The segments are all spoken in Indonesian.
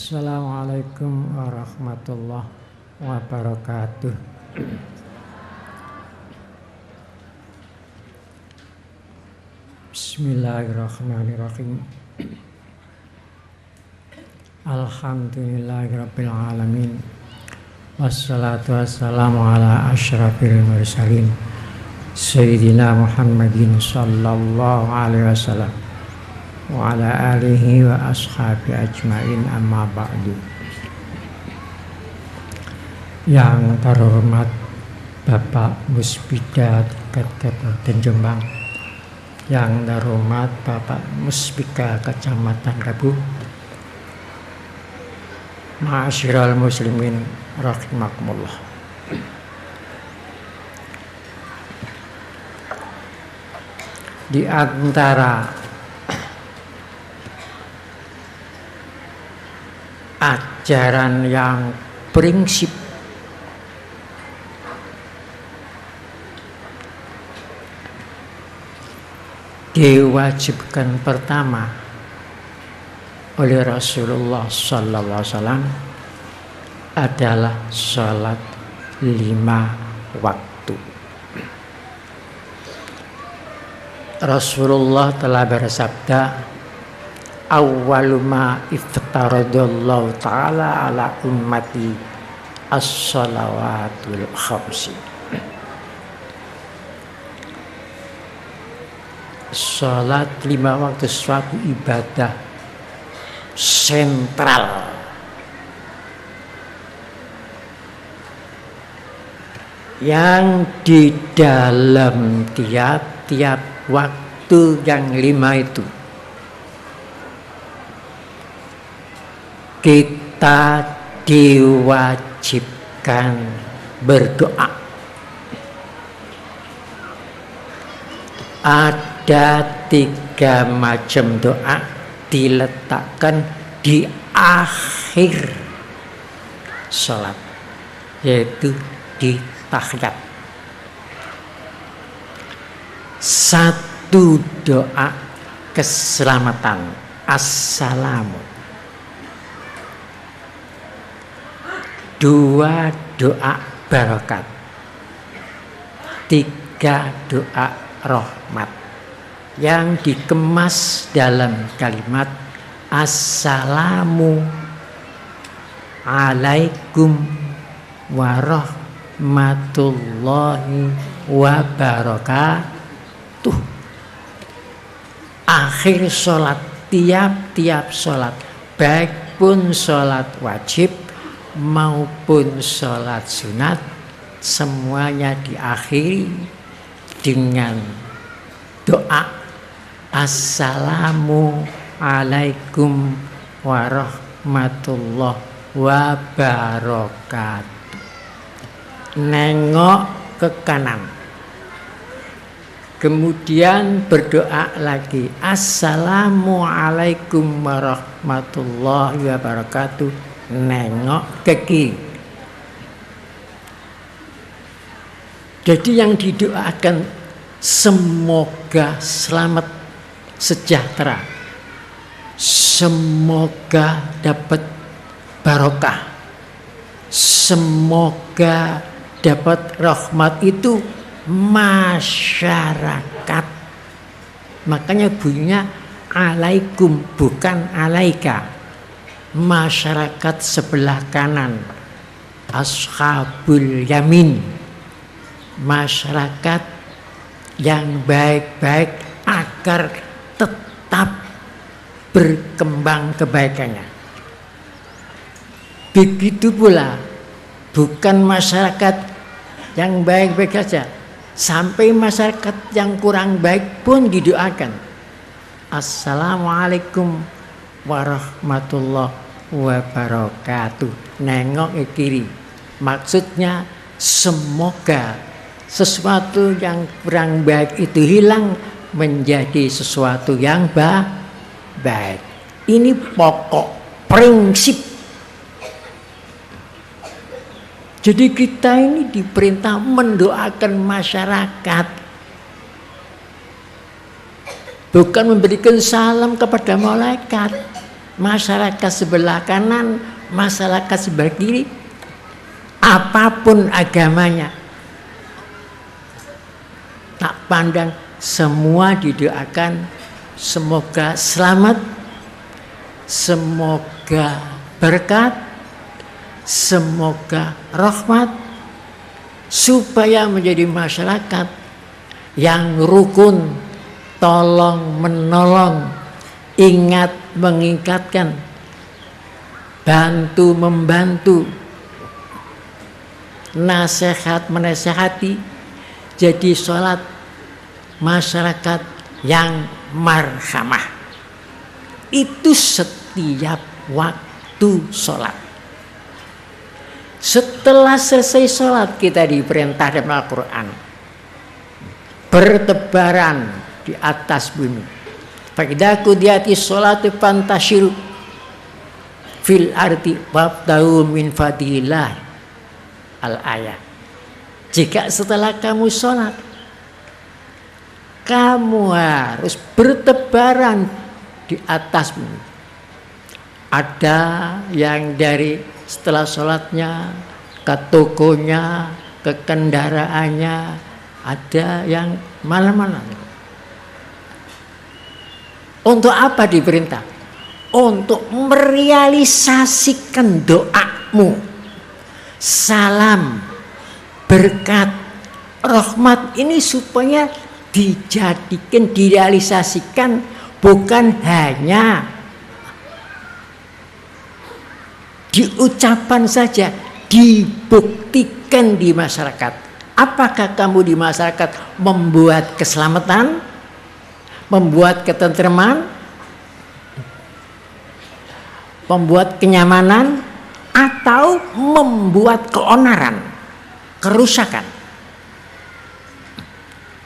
Assalamualaikum warahmatullahi wabarakatuh. Bismillahirrahmanirrahim. Alhamdulillahirabbil alamin. Wassalatu wassalamu ala asyrafil mursalin Sayyidina Muhammadin sallallahu alaihi wasallam wa ala alihi wa ashabi ajmain, amma ba'du. Yang terhormat Bapak Musbida Kabupaten Jombang, yang terhormat Bapak Musbika Kecamatan Kabu, ma'asyiral muslimin rahimakumullah. Di antara ajaran yang prinsip diwajibkan pertama oleh Rasulullah sallallahu alaihi wasallam adalah salat 5 waktu. Rasulullah telah bersabda, awwalu ma iftaradallahu ta'ala ala ummati as-salawatul khamsi. Salat 5 waktu suatu ibadah sentral yang di dalam tiap-tiap waktu yang 5 itu kita diwajibkan berdoa. Ada 3 macam doa diletakkan di akhir salat, yaitu di tahiyat. 1 doa keselamatan, assalamu. 2 doa barakat. 3 doa rahmat yang dikemas dalam kalimat assalamu alaikum warahmatullahi wabarakatuh. Akhir sholat, tiap-tiap sholat, baik pun sholat wajib maupun sholat sunat, semuanya diakhiri dengan doa assalamu alaikum warahmatullahi wabarakatuh. Nengok ke kanan, kemudian berdoa lagi assalamu alaikum warahmatullahi wabarakatuh. Nengok ke kiri. Jadi yang didoakan semoga selamat sejahtera, semoga dapat barokah, semoga dapat rahmat itu masyarakat. Makanya bunyinya alaikum bukan alaika. Masyarakat sebelah kanan, ashabul yamin, masyarakat yang baik-baik agar tetap berkembang kebaikannya. Begitu pula bukan masyarakat yang baik-baik saja, sampai masyarakat yang kurang baik pun didoakan assalamualaikum warahmatullahi wabarakatuh. Nengok ke kiri, maksudnya semoga sesuatu yang kurang baik itu hilang menjadi sesuatu yang baik. Ini pokok prinsip. Jadi kita ini diperintah mendoakan masyarakat, bukan memberikan salam kepada malaikat. masyarakat sebelah kanan, masyarakat sebelah kiri, apapun agamanya, tak pandang, semua didoakan semoga selamat, semoga berkat, semoga rahmat, supaya menjadi masyarakat yang rukun, tolong menolong, ingat mengingatkan, bantu membantu, nasihat menasihati, jadi sholat masyarakat yang marhamah. Itu setiap waktu sholat. Setelah selesai sholat kita diperintah dalam Al-Quran bertebaran di atas bumi. Fa'idha qudiyati sholatu fantashiru fil ardi wabtahu min fadillah al-ayat. Jika setelah kamu sholat, kamu harus bertebaran di atas bumi. Ada yang dari setelah sholatnya ke tokonya, ke kendaraannya, ada yang mana-mana. Untuk apa diperintah? Untuk merealisasikan doamu. Salam, berkat, rahmat ini supaya dijadikan, direalisasikan, bukan hanya diucapkan saja, dibuktikan di masyarakat. Apakah kamu di masyarakat membuat keselamatan, membuat ketentraman, membuat kenyamanan, atau membuat keonaran, kerusakan?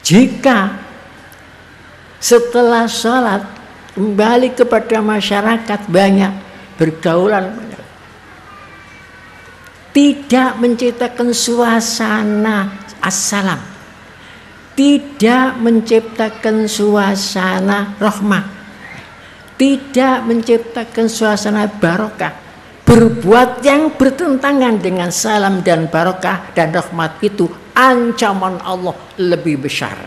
Jika setelah sholat kembali kepada masyarakat banyak bergaulan, tidak menciptakan suasana assalam, tidak menciptakan suasana rahmah, tidak menciptakan suasana barokah, berbuat yang bertentangan dengan salam dan barokah dan rahmat, itu ancaman Allah lebih besar.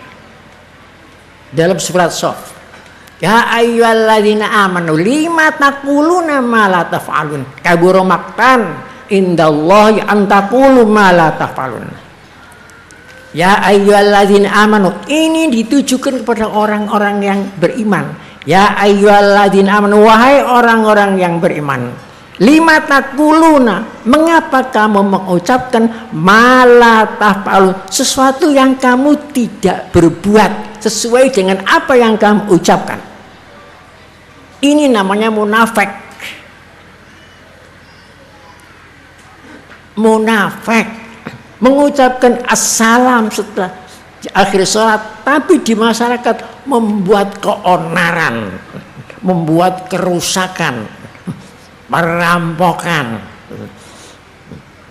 Dalam surat Shaf, ya ayyuhalladzina amanu lima taquluna ma la taf'alun kabura maqtan indallahi an taqulu ma la taf'alun. Ya ayyuhalladzina amanu, ini ditujukan kepada orang-orang yang beriman. Ya ayyuhalladzina amanu, wahai orang-orang yang beriman. Lima taquluna, mengapa kamu mengucapkan ma la taf'alun, sesuatu yang kamu tidak berbuat sesuai dengan apa yang kamu ucapkan. Ini namanya munafik. Munafik mengucapkan assalam setelah di akhir sholat, tapi di masyarakat membuat keonaran, membuat kerusakan, perampokan,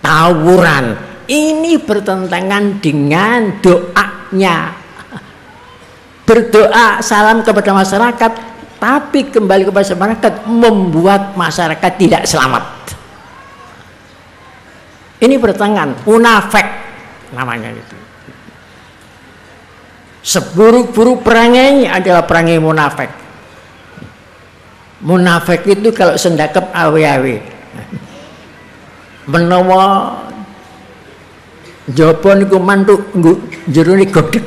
tawuran. Ini bertentangan dengan doanya. Berdoa salam kepada masyarakat, tapi kembali kepada masyarakat membuat masyarakat tidak selamat. Ini bertentangan, munafik namanya itu. Seburuk-buruk perangai adalah perangai munafik. Munafik itu kalau sendakep awe-awe, menawa jaba niku mantuk jero ni godhek.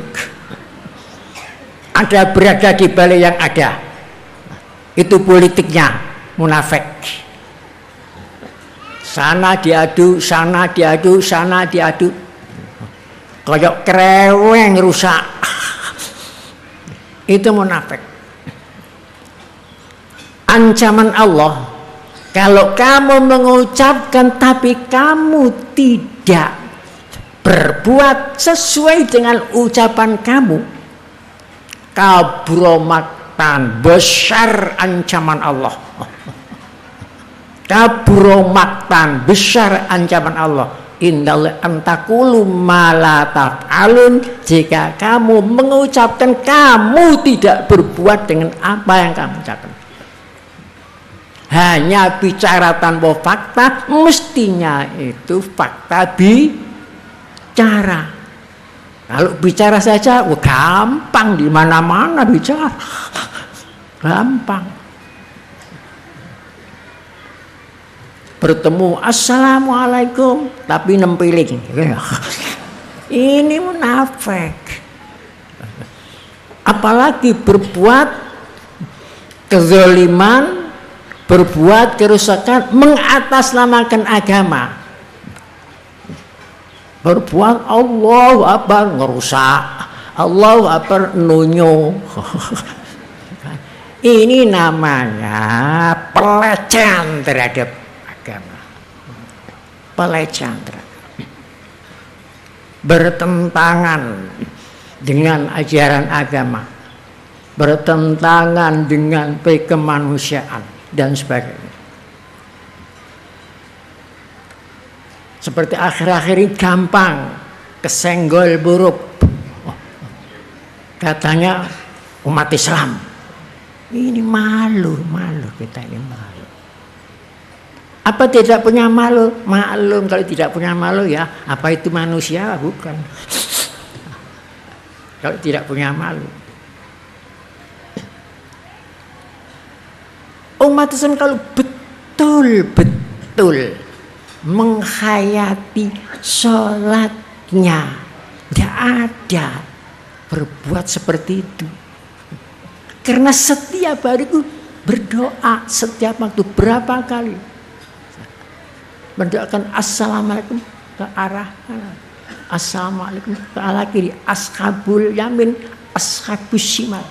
Ada berada di balik yang ada. Itu politiknya munafik. Sana diadu, sana diadu, sana diadu. Kayak kreweng rusak. Itu munafik. Ancaman Allah, kalau kamu mengucapkan tapi kamu tidak berbuat sesuai dengan ucapan kamu, kabura maktan, besar ancaman Allah. Kabura maktan, besar ancaman Allah. Indal antakulu ma taf'alun, jika kamu mengucapkan kamu tidak berbuat dengan apa yang kamu ucapkan. hanya bicara tanpa fakta, mestinya itu fakta bicara. Kalau bicara saja, gampang, di mana-mana bicara, gampang. Bertemu, assalamualaikum, tapi nempiling. Ini munafik. Apalagi berbuat kezaliman, berbuat kerusakan, mengatasnamakan agama. Berbuat Allahu Akbar, ngerusak, Allahu Akbar, nunyo. Ini namanya pelecehan terhadap agama. Pelecehan terhadap, bertentangan dengan ajaran agama, bertentangan dengan kemanusiaan dan sebagainya. Seperti akhir-akhir ini gampang kesenggol buruk, katanya umat Islam. Ini malu kita ini malu. Apa tidak punya malu? Maklum kalau tidak punya malu ya. Apa itu manusia? Bukan. Kalau tidak punya malu. Umat Islam kalau betul-betul menghayati sholatnya, tidak ada berbuat seperti itu. Karena setiap hari itu berdoa, setiap waktu berapa kali mendoakan assalamualaikum ke arah kanan, assalamualaikum ke arah kiri, ashabul yamin, ashabus shimal.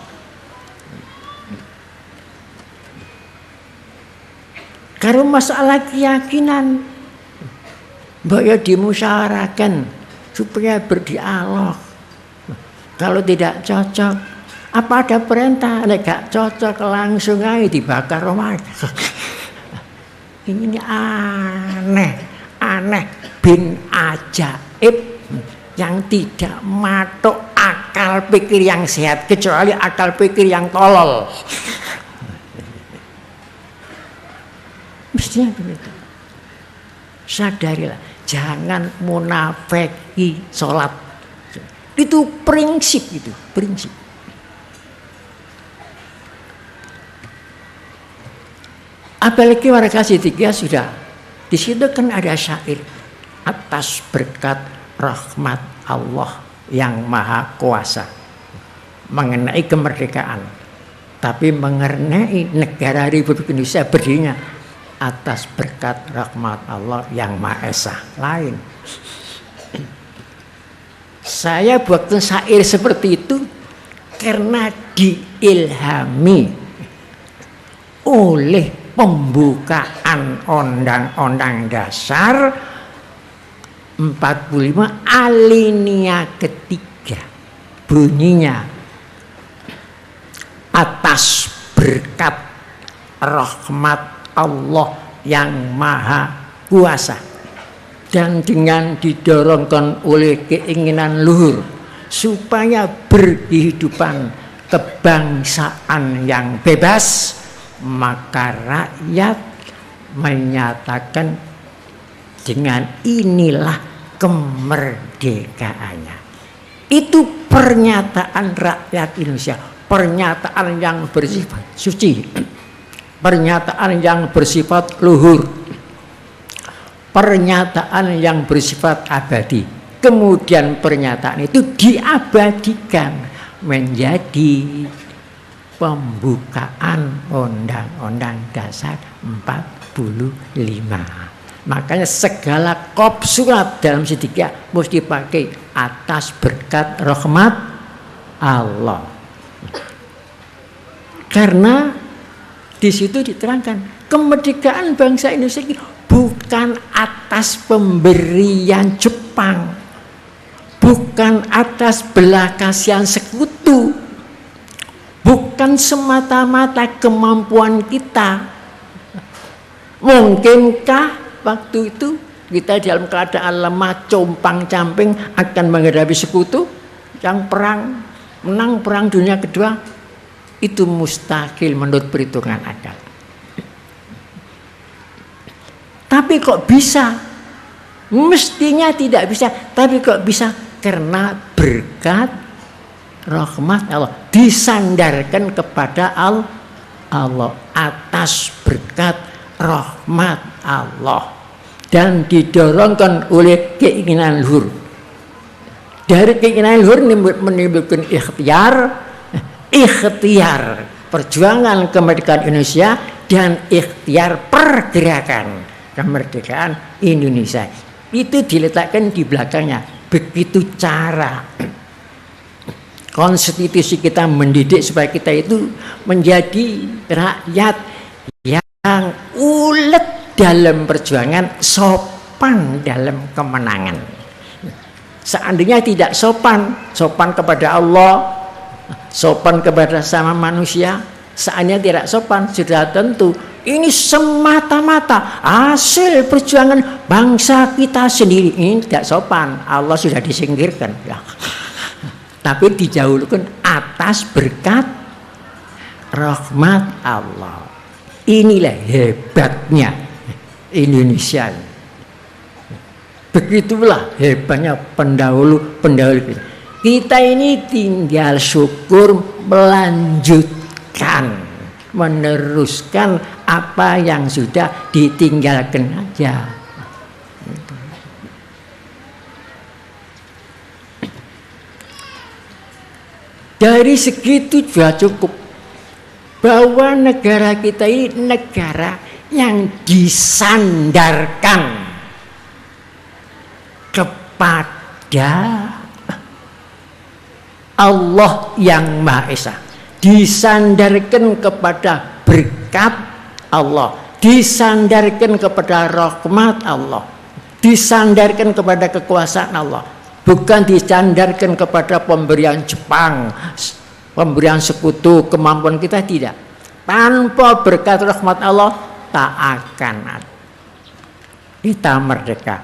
Kalau masalah keyakinan, mbak ya dimusyawarakan supaya berdialog. Kalau tidak cocok, apa ada perintah? Nek gak cocok langsung aja dibakar rumah. Ini aneh bin ajaib yang tidak matok akal pikir yang sehat, kecuali akal pikir yang tolol. Mestinya begitu. Sadarilah, jangan munafiki sholat. Itu prinsip, itu prinsip. Apalagi warga ketiga sudah. Di situ kan ada syair, atas berkat rahmat Allah yang maha kuasa, mengenai kemerdekaan. Tapi mengenai negara Republik Indonesia berdirinya atas berkat rahmat Allah yang maha esa. Lain. Saya buat syair seperti itu karena diilhami oleh pembukaan Undang-Undang Dasar 45 alinea ketiga. Bunyinya, atas berkat rahmat Allah yang maha kuasa dan dengan didorongkan oleh keinginan luhur supaya berkehidupan kebangsaan yang bebas, maka rakyat menyatakan dengan inilah kemerdekaannya. Itu pernyataan rakyat Indonesia, pernyataan yang bersifat suci, pernyataan yang bersifat luhur, pernyataan yang bersifat abadi. Kemudian pernyataan itu diabadikan menjadi pembukaan Undang-Undang Dasar 45. Makanya segala kop surat dalam segitiga mesti pakai atas berkat rahmat Allah. Karena di situ diterangkan kemerdekaan bangsa Indonesia ini bukan atas pemberian Jepang, bukan atas belas kasihan sekutu, bukan semata-mata kemampuan kita. Mungkinkah waktu itu kita dalam keadaan lemah, compang-camping akan menghadapi sekutu yang menang perang dunia kedua? Itu mustahil menurut perhitungan akal. Tapi kok bisa? Mestinya tidak bisa, tapi kok bisa? Karena berkat rahmat Allah disandarkan kepada Allah atas berkat rahmat Allah dan didorongkan oleh keinginan luhur. Dari keinginan luhur menimbulkan ikhtiar perjuangan kemerdekaan Indonesia dan ikhtiar pergerakan kemerdekaan Indonesia. Itu diletakkan di belakangnya. Begitu cara konstitusi kita mendidik supaya kita itu menjadi rakyat yang ulet dalam perjuangan, sopan dalam kemenangan. Seandainya tidak sopan kepada Allah, sopan kepada sama manusia, seandainya tidak sopan, sudah tentu ini semata-mata hasil perjuangan bangsa kita sendiri. Ini tidak sopan, Allah sudah disingkirkan ya. Tapi dijauhkan atas berkat rahmat Allah. Inilah hebatnya Indonesia. Begitulah hebatnya pendahulu-pendahulu kita. Kita ini tinggal syukur, melanjutkan, meneruskan apa yang sudah ditinggalkan aja. Dari segitu sudah cukup bahwa negara kita ini negara yang disandarkan kepada Allah yang Maha Esa, disandarkan kepada berkat Allah, disandarkan kepada rahmat Allah, disandarkan kepada kekuasaan Allah, bukan disandarkan kepada pemberian Jepang, pemberian sekutu, kemampuan kita, tidak. Tanpa berkat rahmat Allah tak akan kita merdeka.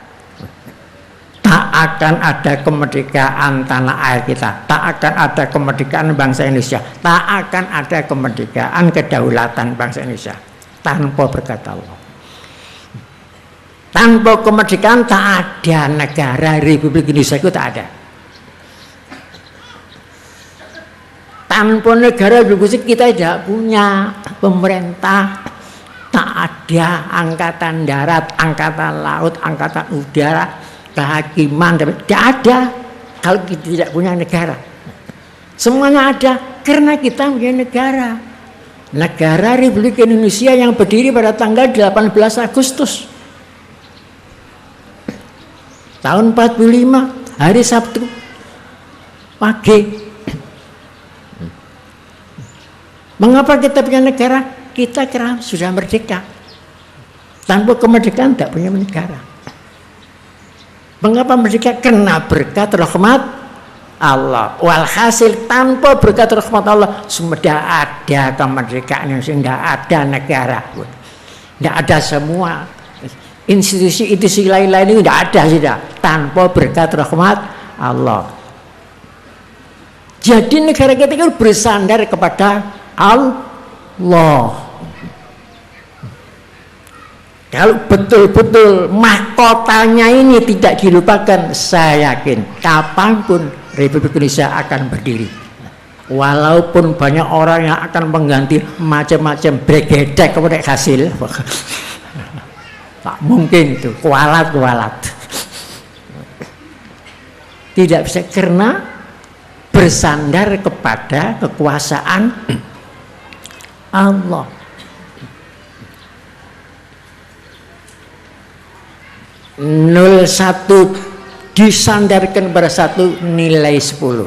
Tak akan ada kemerdekaan tanah air kita, tak akan ada kemerdekaan bangsa Indonesia, tak akan ada kemerdekaan kedaulatan bangsa Indonesia tanpa berkat Allah. Tanpa kemerdekaan tak ada negara Republik Indonesia, itu tak ada. Tanpa negara Republik Indonesia kita tidak punya pemerintah, tak ada angkatan darat, angkatan laut, angkatan udara, kehakiman, tidak ada kalau kita tidak punya negara. Semuanya ada karena kita punya negara. Negara Republik Indonesia yang berdiri pada tanggal 18 Agustus tahun 45, hari Sabtu pagi. Mengapa kita punya negara? Kita kira sudah merdeka. Tanpa kemerdekaan tidak punya negara. Mengapa merdeka? Karena berkat rahmat Allah. Walhasil tanpa berkat rahmat Allah sudah ada kemerdekaan yang tidak ada negara pun. Tidak ada semua institusi lain-lain itu tidak ada sudah tanpa berkat rahmat Allah. Jadi negara kita itu bersandar kepada Allah. Kalau betul-betul mahkotanya ini tidak dilupakan, saya yakin kapanpun Republik Indonesia akan berdiri. Walaupun banyak orang yang akan mengganti macam-macam bregedek kepada hasil, tak mungkin itu, kualat. Tidak bisa karena bersandar kepada kekuasaan Allah. 01 disandarkan kepada 1 nilai 10,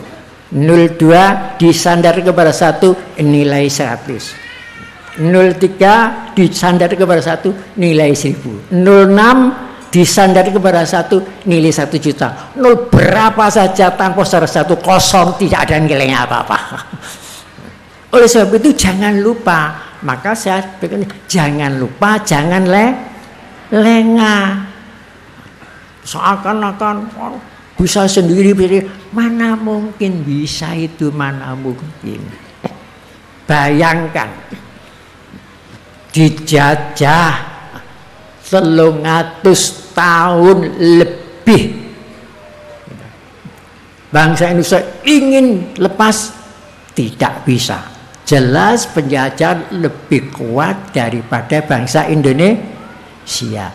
02 disandarkan kepada 1 nilai 100, 03 disandarkan kepada 1 nilai 1000, 06 disandarkan kepada 1 nilai 1 juta, 0 berapa saja tanpa satu kosong, tidak ada nilainya apa-apa. Oleh sebab itu jangan lupa, maka saya pikir jangan lupa, jangan lengah. Seakan-akan bisa sendiri, mana mungkin bisa itu, mana mungkin. Bayangkan dijajah 300 tahun lebih. Bangsa Indonesia ingin lepas, tidak bisa. Jelas penjajah lebih kuat daripada bangsa Indonesia.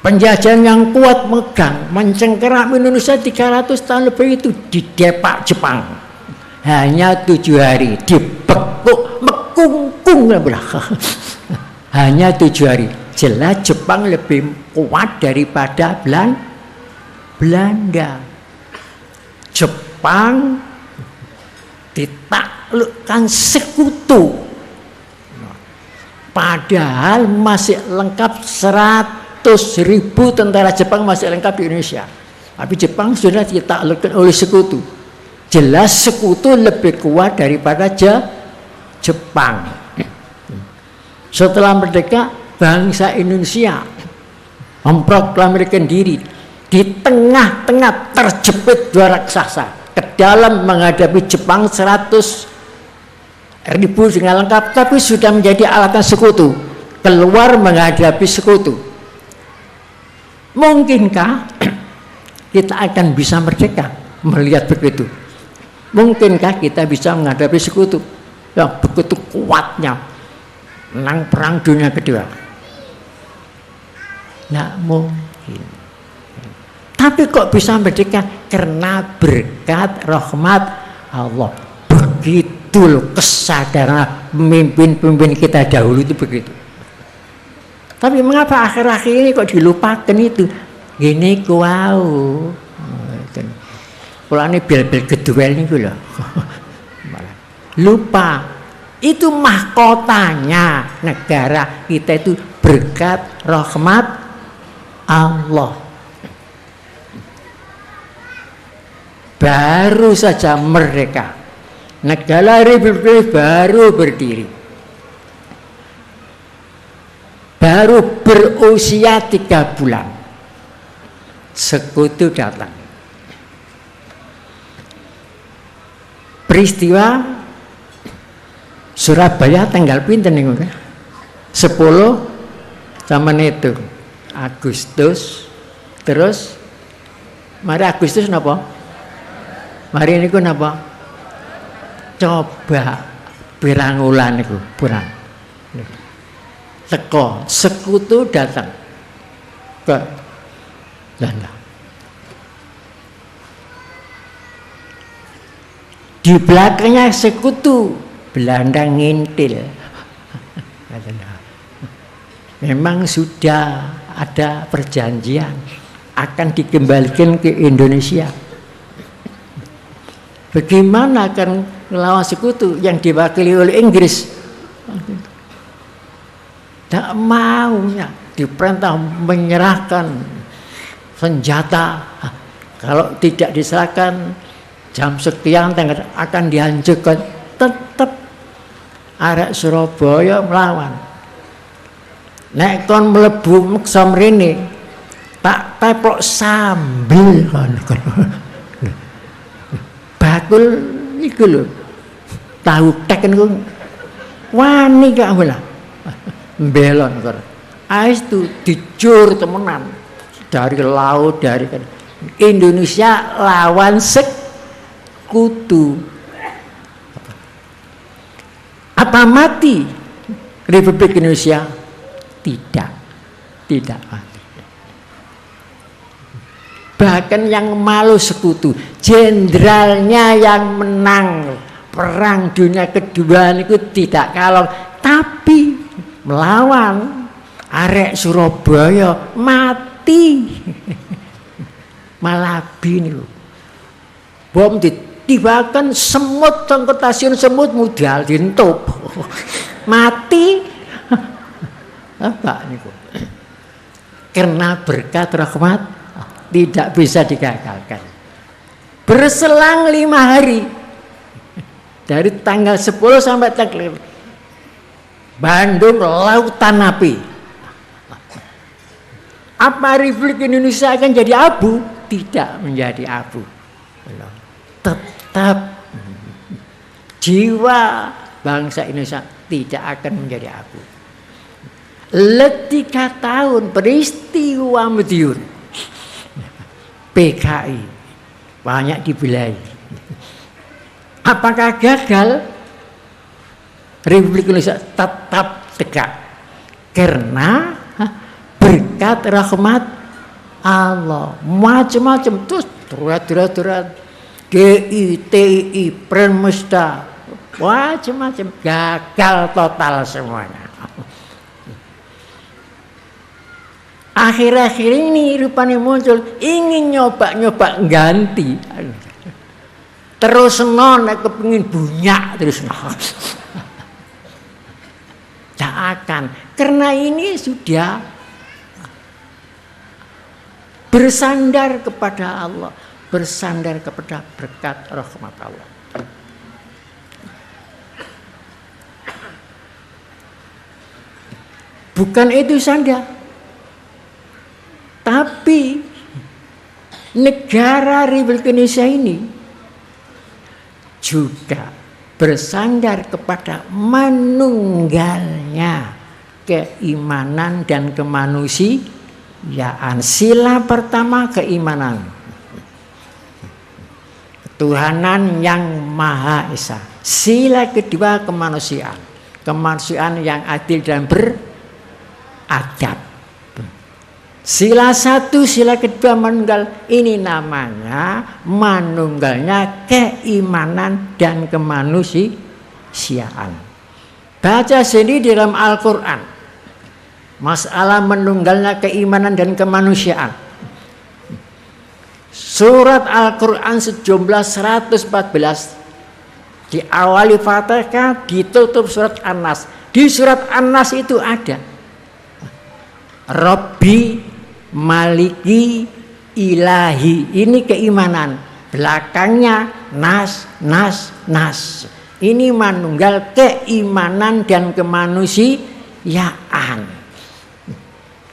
Penjajahan yang kuat megang mencengkeram Indonesia 300 tahun lebih itu didepak Jepang. Hanya 7 hari dibekuk mekungkung hanya 7 hari. Jelas Jepang lebih kuat daripada Belanda. Jepang ditaklukkan sekutu, padahal masih lengkap 100.000 tentara Jepang masih lengkap di Indonesia, tapi Jepang sudah ditaklukkan oleh sekutu. Jelas sekutu lebih kuat daripada Jepang. Setelah merdeka, bangsa Indonesia memproklamirkan diri di tengah-tengah terjepit dua raksasa ke dalam menghadapi Jepang 100.000 dengan lengkap, tapi sudah menjadi alatan sekutu, keluar menghadapi sekutu. Mungkinkah kita akan bisa merdeka melihat begitu? Mungkinkah kita bisa menghadapi sekutu yang begitu kuatnya menang perang dunia kedua? Nggak mungkin. Tapi kok bisa merdeka? Karena berkat rahmat Allah. Begitu loh kesadaran pemimpin-pemimpin kita dahulu itu begitu. Tapi mengapa akhir-akhir ini kok dilupakan itu? Gini kuau. Kalau ini bel-bel geduel ini loh. Lupa. Itu mahkotanya negara kita itu berkat rahmat Allah. Baru saja merdeka, negara Republik baru berdiri, baru berusia 3 bulan, sekutu datang. Peristiwa Surabaya tanggal pinten niku? 10 zaman itu Agustus, terus mari Agustus napa? Mari niku napa? Coba pirang wulan niku, pirang. Teko sekutu datang ke Belanda. Di belakangnya sekutu, Belanda ngintil. Memang sudah ada perjanjian akan dikembalikan ke Indonesia. Bagaimana akan melawan sekutu yang diwakili oleh Inggris? Tak maunya diperintah menyerahkan senjata. Kalau tidak diserahkan jam sekian akan dihancurkan. Tetap arek Surabaya melawan. Nek kon mlebu meksa mrene tak teplok sambil kan. Bakul iku lho. Tahu tek niku wani gak wala. Mbelon kok. Ais itu dijur temenan dari laut dari Indonesia lawan sekutu. Apa mati Republik Indonesia? Tidak mati. Bahkan yang malu sekutu, jenderalnya yang menang perang dunia kedua itu tidak kalah, tapi melawan arek Surabaya mati. Malabi niku. Bom ditibakan semut tengketasiun semut mudal dintup. Mati. Apa niku? Karena berkat rahmat tidak bisa digagalkan. Berselang 5 hari dari tanggal 10 sampai tanggal Bandung lautan api. Apa Republik Indonesia akan jadi abu? Tidak menjadi abu. Tetap jiwa bangsa Indonesia tidak akan menjadi abu. 3 tahun peristiwa Madiun. PKI banyak dibelai. Apakah gagal? Republik Indonesia tetap tegak karena berkat rahmat Allah. Macam-macam terus turat GITI Permesta macam-macam gagal total semuanya. Akhir-akhir ini rupanya muncul ingin nyoba ganti. Terus nek kepengin bunyak terus tak akan, karena ini sudah bersandar kepada Allah, bersandar kepada berkat rahmat Allah. Bukan itu saja, tapi negara Republik Indonesia ini juga bersandar kepada manunggalnya keimanan dan kemanusiaan. Sila pertama keimanan, ketuhanan yang Maha Esa. Sila kedua kemanusiaan, kemanusiaan yang adil dan beradab. Sila 1, sila kedua manunggal, ini namanya manunggalnya keimanan dan kemanusiaan. Baca sendiri dalam Al-Quran masalah menunggalnya keimanan dan kemanusiaan. Surat Al-Quran sejumlah 114, diawali Fatihah, ditutup surat An-Nas. Di surat An-Nas itu ada Rabbi Maliki Ilahi, ini keimanan. Belakangnya nas. Ini manunggal keimanan dan kemanusiaan.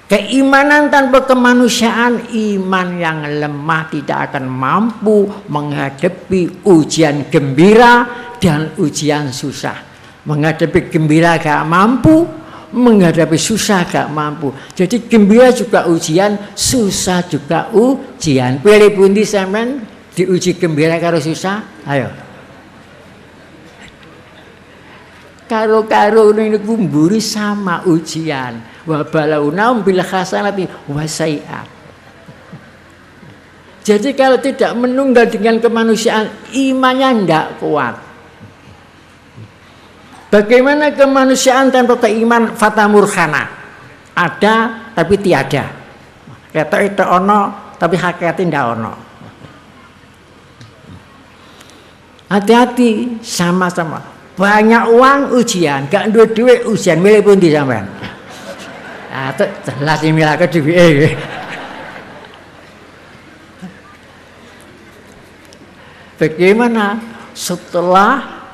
Keimanan tanpa kemanusiaan, iman yang lemah tidak akan mampu menghadapi ujian gembira dan ujian susah. Menghadapi gembira gak mampu, menghadapi susah gak mampu. Jadi gembira juga ujian, susah juga ujian. Pilih pundi sampean diuji gembira karo susah? Ayo. Karo ini kumburi sama ujian. Wa balauna bil hasanati wasai'at. Jadi kalau tidak menunggal dengan kemanusiaan, imannya tidak kuat. Bagaimana kemanusiaan tanpa keiman? Fata murkhana, ada tapi tiada. Kata itu ono tapi hakikatnya tidak ono. Hati-hati, sama-sama. Banyak uang ujian, gak duwe ujian, milih pun di sampean. Nah, itu jelas milih ke duwe. Bagaimana setelah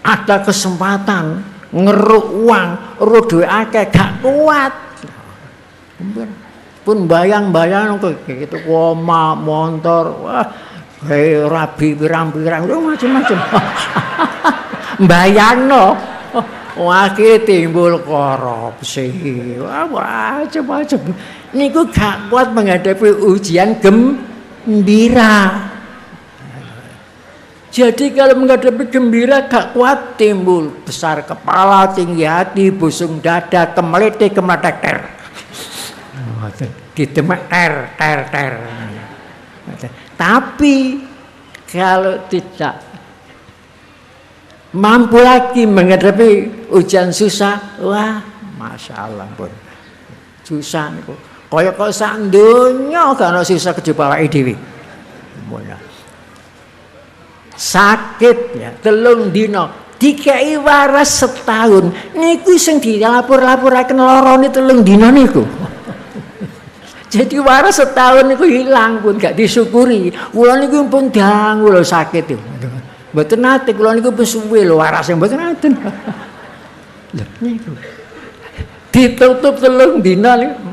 ada kesempatan ngeruk uang, ngeruk duit akeh gak kuat. Pun bayang-bayang kayak gitu, koma, motor, wah, rabi pirang-pirang, macam-macam. Bayangno, akhirnya timbul korupsi, wah, macam-macam. Niku gak kuat menghadapi ujian gembira. Jadi kalau menghadapi gembira gak kuat, timbul besar kepala, tinggi hati, busung dada, kemelete, ter. Ditemek ter. Tapi kalau tidak mampu lagi menghadapi ujian susah, wah, masya Allah pun susah niku. Kaya kok sak donya gak ono susah kejaba awake dhewe. Sakit ya, 3 dina dikai waras setahun. Niku sing dilapor-laporaken lorone 3 dina niku. Jadi waras setahun niku hilang pun gak disyukuri. Kula niku pun dangu lho sakit itu. Mboten nate kula niku wis suwe lho waras mboten nate. Lho niku. Ditutup 3 dina niku.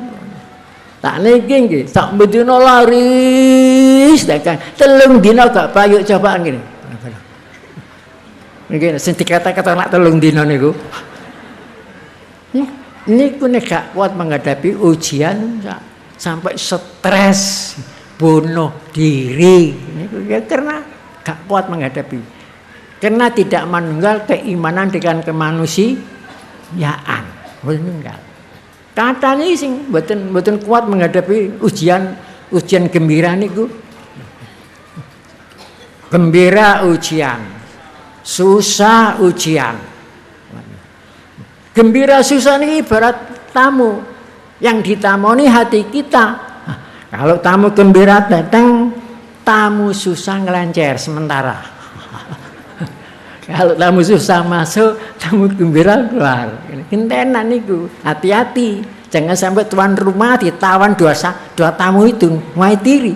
Tak niki nggih, sak bedina laris tekan 3 dina gak payu cobaan ngene. Nggih sing dikata-kata nak 3 dina niku. niku nek gak kuat menghadapi ujian sampai stres, bunuh diri niku ya karena gak kuat menghadapi. Karena tidak menunggal keimanan dengan kemanusiaan. Menunggal. Katanya sing mboten kuat menghadapi ujian gembira niku. Gembira ujian, susah ujian. Gembira susah ini ibarat tamu yang ditamoni hati kita. Kalau tamu gembira datang, tamu susah ngelencer sementara. Kalau tamu susah masuk, tamu gembira keluar. Kentenan niku, hati-hati. Jangan sampai tuan rumah ditawan dua tamu itu, maitiri.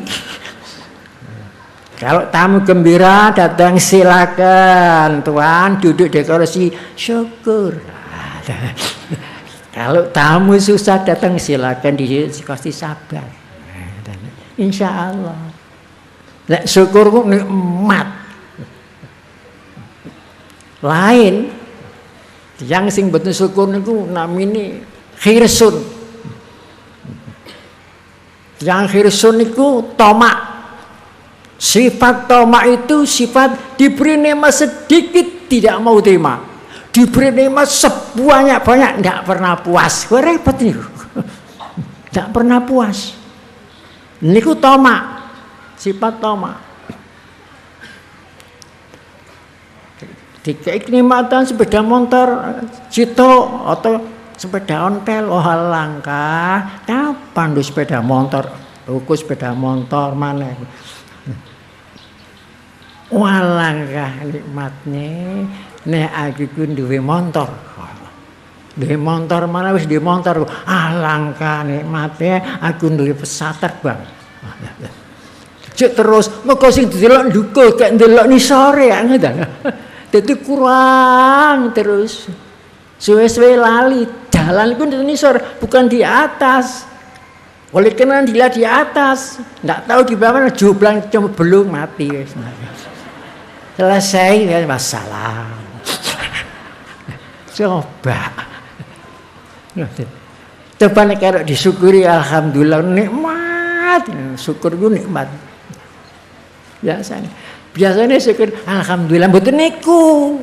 Kalau tamu gembira datang silakan tuan duduk di kursi syukur. Kalau tamu susah datang silakan dikasih sabar. Insya Allah. Nek syukur kok nikmat. Lain yang sing betul syukur niku namine khirsun. Yang khirsun niku tomak. Sifat tomak itu sifat diberi nikmat sedikit tidak mau terima. Diberi nikmat sebanyak-banyak tidak pernah puas. Kok repot niku. Tidak pernah puas. Niku tomak. Sifat tomak. Dikei kenikmatan sepeda motor cito atau sepeda ontel, oh langka. Kapan lu sepeda motor? Tuku sepeda motor mana? Walangkah nikmatnya nek aku ku duwe motor. Duwe motor mana wis duwe motor. Alangkah nikmatnya aku duwe pesawat terbang. Cek terus moko sing didelok ndukul gak ndelok nisore ya ngoten. Dadi kurang terus. Suwe-suwe lali jalan ku di nisor bukan di atas. Oleh karena dia di atas, enggak tahu di bawah mana jublang cuma belum mati wis. Selesai ya wassalam. Coba nek karo disyukuri alhamdulillah nikmat. Syukur ku nikmat. Biasanya syukur alhamdulillah mboten niku.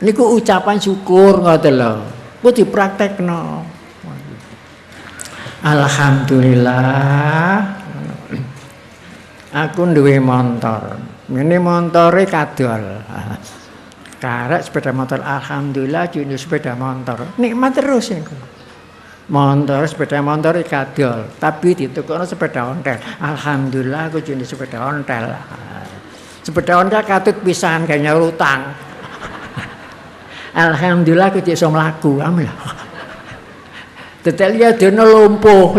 Niku ucapan syukur ngoten lho. Ku dipraktekno. Alhamdulillah aku duwe motor. Ini montore kadol. Karek sepeda motor alhamdulillah jual sepeda motor. Nikmat terus niku. Motor sepeda motor kadol, tapi ditukokno sepeda ontel. Alhamdulillah aku jual sepeda ontel. Sepeda ontel katut pisan kaya nyaur utang. Alhamdulillah aku iso mlaku. Amin. Tetel ya dene lumpuh.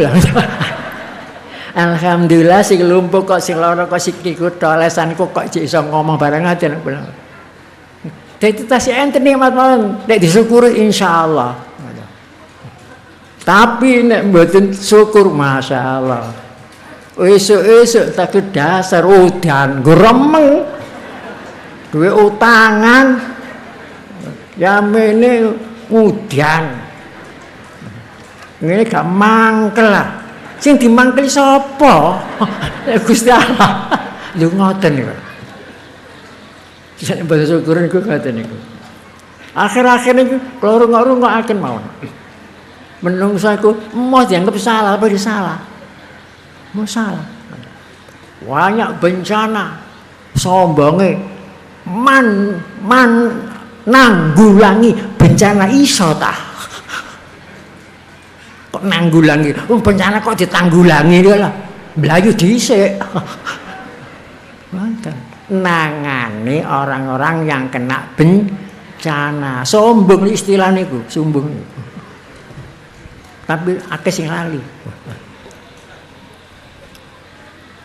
Alhamdulillah sing lumpuh kok sing lara kok sikilku tolesanku kok iso ngomong bareng aja. Dadi tasih enten nikmat mawon nek disyukuri insyaallah. Tapi nek mboten syukur masyaallah. Esuk-esuk tak dasar udan gremeng. Duwe utangan. Yamene udan. Ngene gak mangkel lah. Sing dimangkeli sapa? Gusti Allah. Lho ngoten niku. Nek bahasa syukur niku ngoten niku. Akhir-akhir niku klorong-klorong-aken mawon. Menungso iku emoh dianggap salah apa disalah. Mau salah. Banyak bencana. Sombonge man nanggulangi bencana iso ta. Kok nanggulangi? Bencana kok ditanggulangi lah. Melayu dhisik. Nangani orang-orang yang kena bencana. Sombong istilah niku, sombong. Tapi akeh sing lali.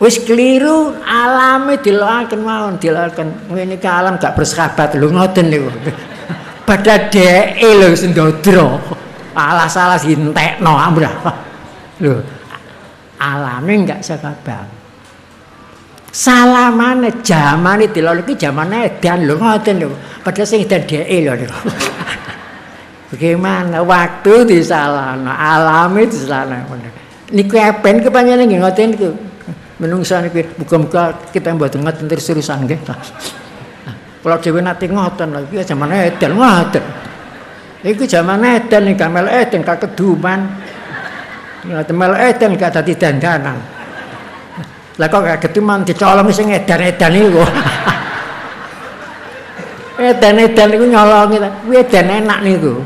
Wis keliru alame dilokaken mawon, dilokaken. Ngene iki alam gak bersahabat lho ngoten niku. Pada dheke lho sing ndodro. Alas-alas dintekno ambrah. Lho. Alame enggak sahabat. Salamane jamane dilok iki jamane edan lho ngoten lho. Padahal sing edan dheke lho niku. Bagaimana waktu disalahno, alami disalahno. Niku epen kepanjenengan nggih ngoten niku. Menungsa niku muga-muga kita mboten ngoten terus-terusan nggih. Kalau dhewe nate ngoten lho iki jaman edan ngoten. Iku jaman edan nek gamel edan kakeduman. Ngoten mel edan gak dadi dandanan. Lah kok kakeduman dicolong sing edan-edan niku. Edan-edan niku nyolongi ta. Kuwi edan enak niku.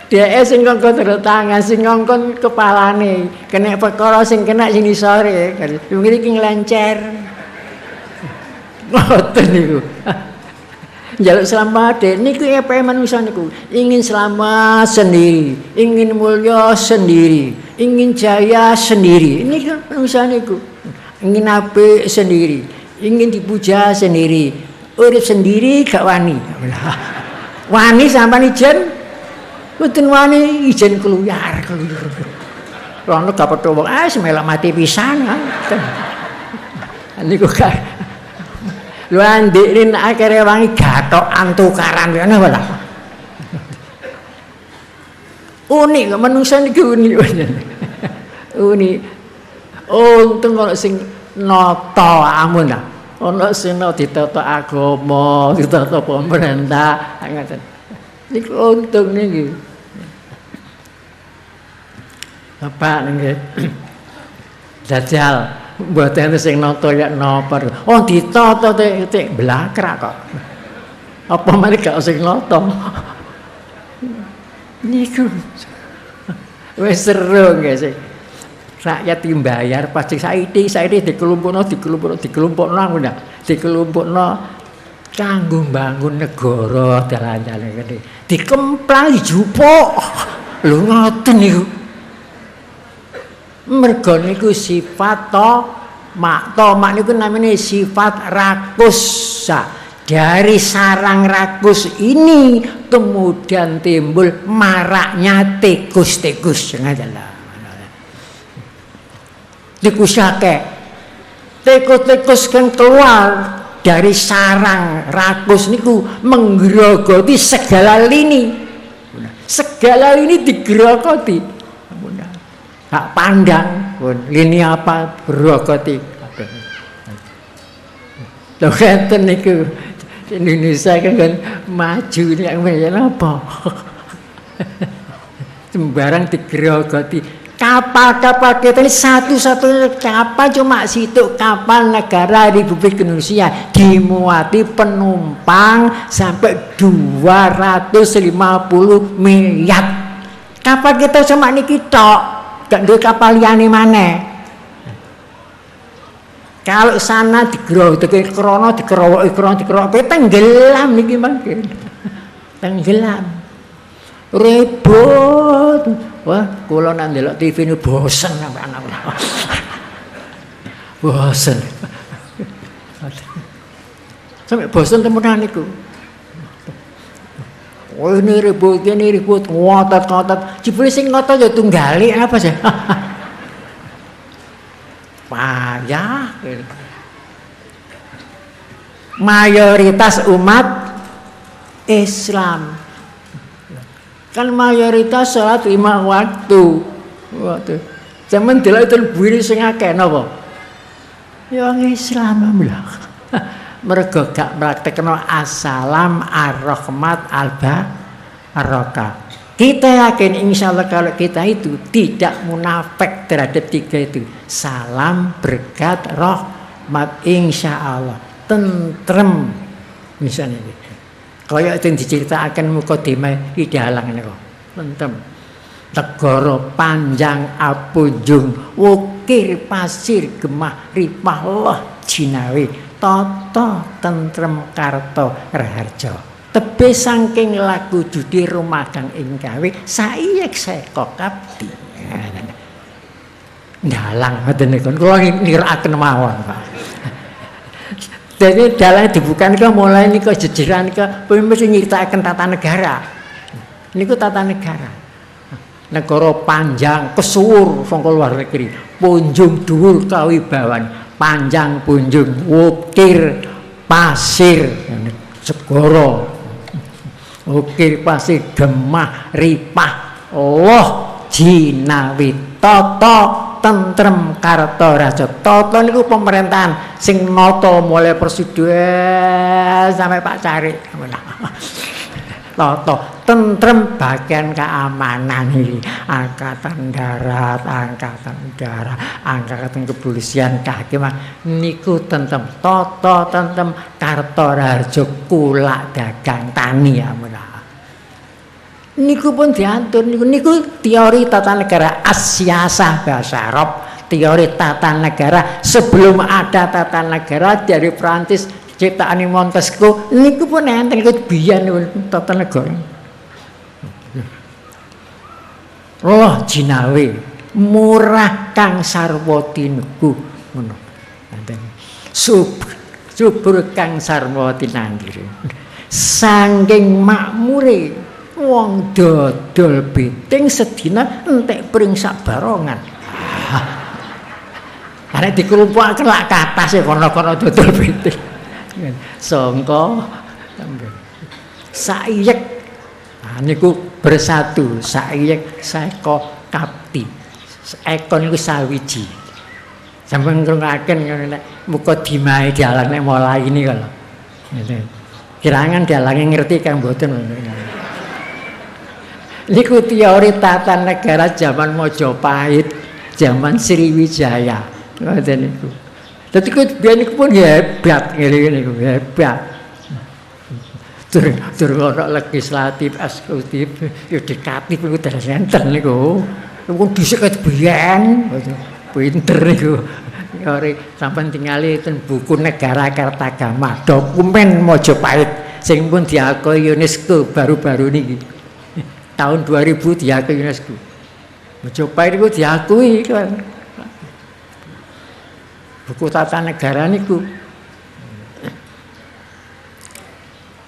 Dia sing ngongkon terus tangan, sing ngongkon kepalane, kena perkara sing kena sing isore, iki nglencer. Ngoten niku. Njaluk selamat niku epe manusia niku, ingin selamat sendiri, ingin mulya sendiri, ingin jaya sendiri. Ini kan manusia niku. Ingin apik sendiri, ingin dipuja sendiri, urip sendiri gak wani. Wani sampean ijen mboten wani ijen keluyar. Rono gak petho wong semelok mati pisan. Niku gak. Lho andik nek akhire wangi gatokan tukaran ngene wae. Unik kok manungsa niku unik. Unik. Untung ana sing nata amun ta. Ana sing ditata agama, ditata pemerintah ngoten. Niku untung niki. Bapak nggih. Jajal mboten sing nata ya napa. Oh ditata tik blakrak kok. Apa meneh gak sing nata. Niku wis seru nggih sih. Rakyat dibayar pasti saiki dikelompokno ngono. Dikelompokno kanggo mbangun negara dalan-dalan ngene. Dikemplang dijupuk. Lho ngoten niku. Mergo niku sifat mak niku namanya sifat rakusa. Dari sarang rakus ini kemudian timbul maraknya tikus-tikus. Tikus akeh. Tikus-tikus kan keluar dari sarang rakus niku menggerogoti segala lini. Segala lini digerogoti. Hak pandang pun lini apa berogoti. Lho ngeten niku Indonesia kan maju nek apa? Sembarang digerogoti. Kapal-kapal kita ini satu-satunya kapal cuma situ kapal negara Republik Indonesia dimuati penumpang sampai 250 miliar. Kapal kita cuma niki tok. Gak duwe kapal liyane maneh. Kalau sana digerogoti krono dikerowoki tenggelam niki mangke. Tenggelam. Ribut. Wah, kula nang ndelok TV ini bosen sampe anak. Bosen. Sampai bosen temenan niku. Oh ini ribut, ngotot. Jebule sing ngotot ya tunggali apa sih? Payah. Mayoritas umat Islam. Kan mayoritas salat 5 waktu. Zaman delok itu buri sing akeh napa? Ya Islam lah. Mergo gak praktekno assalam ar-rahmat al-barakah. Kita yakin insyaallah kalau kita itu tidak munafik terhadap 3 itu. Salam, berkat, rahmat insyaallah. Tentrem misalnya gitu. Kaya itu diceritakan mukadimah idalang niku. Tentrem. Negara panjang apunjung, wukir pasir gemah ripah Allah jinawi. Toto tentrem karto raharjo tebe saking laku judi rumagang ing gawe saiyek seko kabdi dalang ngoten niku kula nirakaken mawon Pak. Dadi dalang dibuka niku mulai niku jejeran niku mesti nyritakaken tata negara. Niku tata negara. Negara panjang kesuwur saka luar negeri, punjung dhuwur kawibawan. Panjang punjung wukir pasir segara. Ukir pasti gemah ripah Allah jinawi tata tentrem karta raja. Tata niku pemerintahan sing nata mulai presiden sampai Pak Cari. Tata tentrem bagian keamanan iki, angkatan darat, angkatan udara, angkatan kepolisian, kehakiman niku tentrem. Tata tentrem karta raja kulak dagang tani amunah. Niku pun diatur niku teori tata negara Asyasah bahasa Arab, teori tata negara sebelum ada tata negara dari Prancis ciptaan Montesquieu niku pun enten niku biyen tata negara. Roh jinawi murah kang sarwati niku ngono. Enten subur kang sarwati nanggir. Saking makmure wong dodol beting sedina entek pring sak barongan. Arek dikelumpukaken lak katas e kono-kono dodol beting. Sangka saiyek. Nah niku bersatu saiyek saka kapti. Ekon niku sawiji. Sampeyan ngrungokaken nek muka dimae dialangne mulai ini kalau. Kirangan dialange ngerti kang mboten. Niku teori tata negara zaman Majapahit, zaman Sriwijaya. Ngoten niku. Dadi biyen niku pun hebat ngene niku, hebat. Tur ono legislatif, eksekutif, yudikatif niku terus enten niku. Wong dhisik biyen, pinter niku. Teori sampeyan tingali ten buku Negara Kartagama, dokumen Majapahit sing pun diakui UNESCO baru-baru niki. Tahun 2000 diakui UNESCO. Majapahit itu diakui kan. Buku tata negara niku.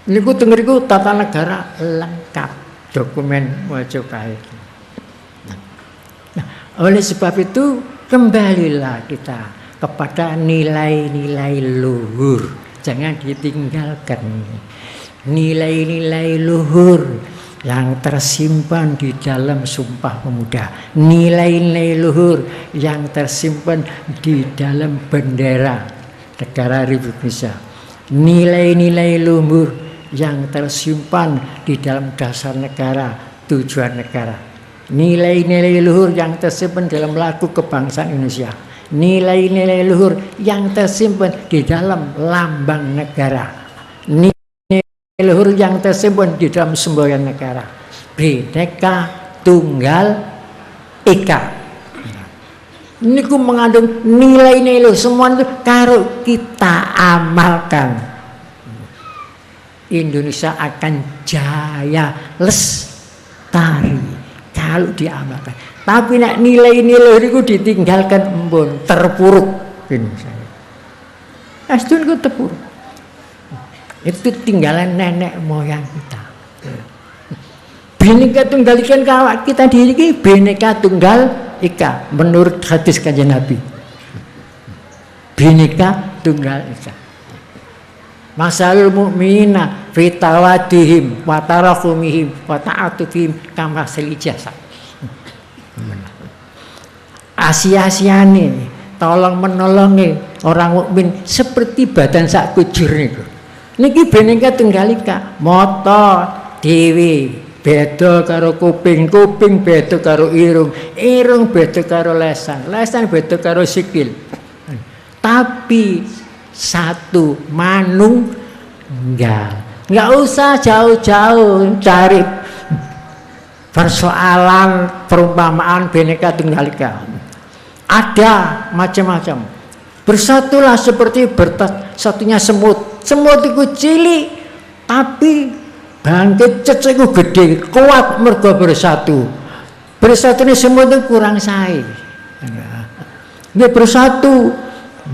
Niku tengeriku tata negara lengkap dokumen Majapahit. Nah, oleh sebab itu kembalilah kita kepada nilai-nilai luhur. Jangan ditinggalkan. Nilai-nilai luhur yang tersimpan di dalam Sumpah Pemuda, nilai-nilai luhur yang tersimpan di dalam bendera negara Republik Indonesia, nilai-nilai luhur yang tersimpan di dalam dasar negara, tujuan negara, nilai-nilai luhur yang tersimpan dalam lagu kebangsaan Indonesia, nilai-nilai luhur yang tersimpan di dalam lambang negara, luhur yang tersimpan di dalam semboyan negara, Bhinneka Tunggal Ika. Niku mengandung nilai-nilai semua itu kalau kita amalkan, Indonesia akan jaya lestari kalau diamalkan. Tapi nek nilai-nilai itu ditinggalkan embun terpuruk Indonesia. Astun ku terpuruk. Itu tinggalan nenek moyang kita. Bhinneka Tunggal Ika kawak kita diri ini Bhinneka Tunggal Ika menurut hadis Kanjeng Nabi. Bhinneka Tunggal Ika. Masalul mu'minina fi tawadihim wa tarahumihim wa ta'atufihim kama jasad. Asia-asiane tolong menolongi orang mukmin seperti badan sak kujur niku. Niki Bhinneka Tunggal Ika, mata dhewe beda karo kuping, kuping beda karo irung, irung beda karo lesan, lesan beda karo sikil. Tapi satu manunggal. Enggak usah jauh-jauh cari persoalan perumpamaan Bhinneka Tunggal Ika. Ada macam-macam. Bersatulah seperti bersatunya semut. Semut itu cilik tapi bangkit cecek gede, kuat mergo bersatu. Bersatu ini semut itu kurang sae. Nggih bersatu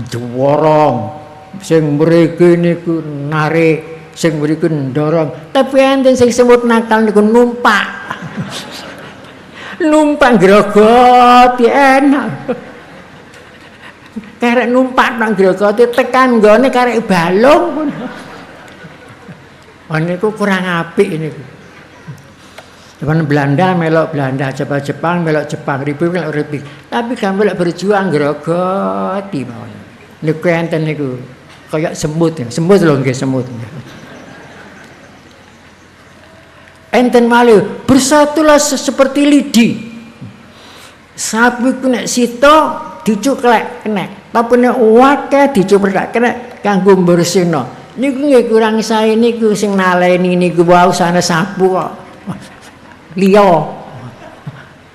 dorong sing mriki niku narik, sing mriki ndorong. Tapi enten sing semut nakal niku numpak. Numpak grogoti enak. Karek numpak nang grogoti tekan nggone karek balung pun. Oh niku kurang apik niku. Zaman Belanda melok Belanda, coba Jepang melok Jepang, Republik melok Republik. Tapi kan melok berjuang grogoti mawon. Niku enten niku kayak semut ya. Semut lho nggih semut. Enten malih bersatulah seperti lidi. Sapi ku nek sito dicuklek kena. Tapi nek wake dicuklek kena kanggo bersihno. Niku nggih kurang sae niku sing naleni niku wau sana sapu kok. Liya.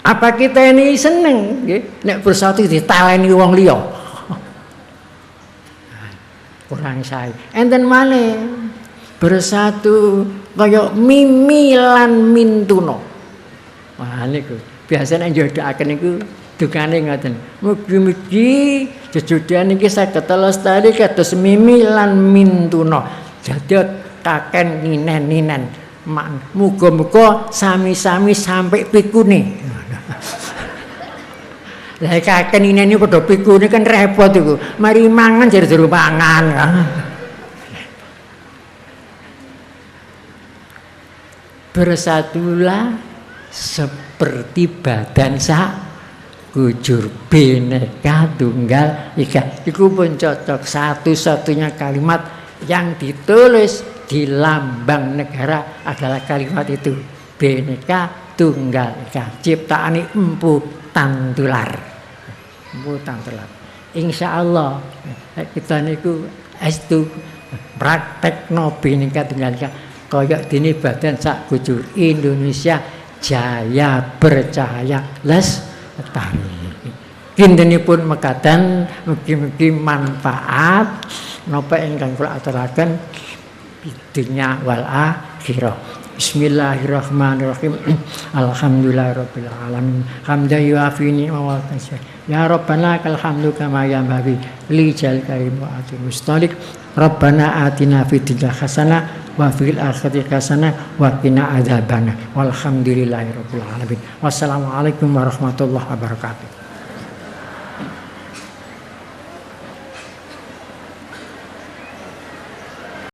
Apa kita ini seneng nggih nek bersatu ditaleni wong liya. Kurang sae. Enten malih bersatu kaya Mimi lan Mintuna. Wah niku biasane njodhaken niku dukane ngoten. Mugi-mugi jejodohan iki saged lestari kados Mimi lan Mintuna. Jadot kaken ninen-ninen. Muga-muga sami-sami sampai pikune. Lah kaken ninen iki padha pikune kan repot iku. Mari mangan jare durung mangan. Bersatulah seperti badan sak kujur Bhinneka Tunggal Ika. Iku pun cocok satu-satunya kalimat yang ditulis di lambang negara adalah kalimat itu Bhinneka Tunggal Ika. Ciptaane Empu Tantular. Empu Tantular. Insyaallah kita niku estu praktekno Bhinneka Tunggal Ika. Kayak dini badan sak kujur Indonesia jaya bercahaya lestari. Kintenipun mekaten mugi-mugi manfaat napa ingkang kula aturaken dunya wal akhirah. Bismillahirrahmanirrahim. Alhamdulillahirabbil alamin. Hamdan yuafi ni'ma wa kasih. Ya Rabbana lakal hamdu kama yanbaghi li jalali wa azimi mustalik. Rabbana atina fid dunya hasanah wa fil akhirati hasanah wa qina adzabannar. Walhamdulillahirabbil alamin. Wassalamualaikum warahmatullahi wabarakatuh.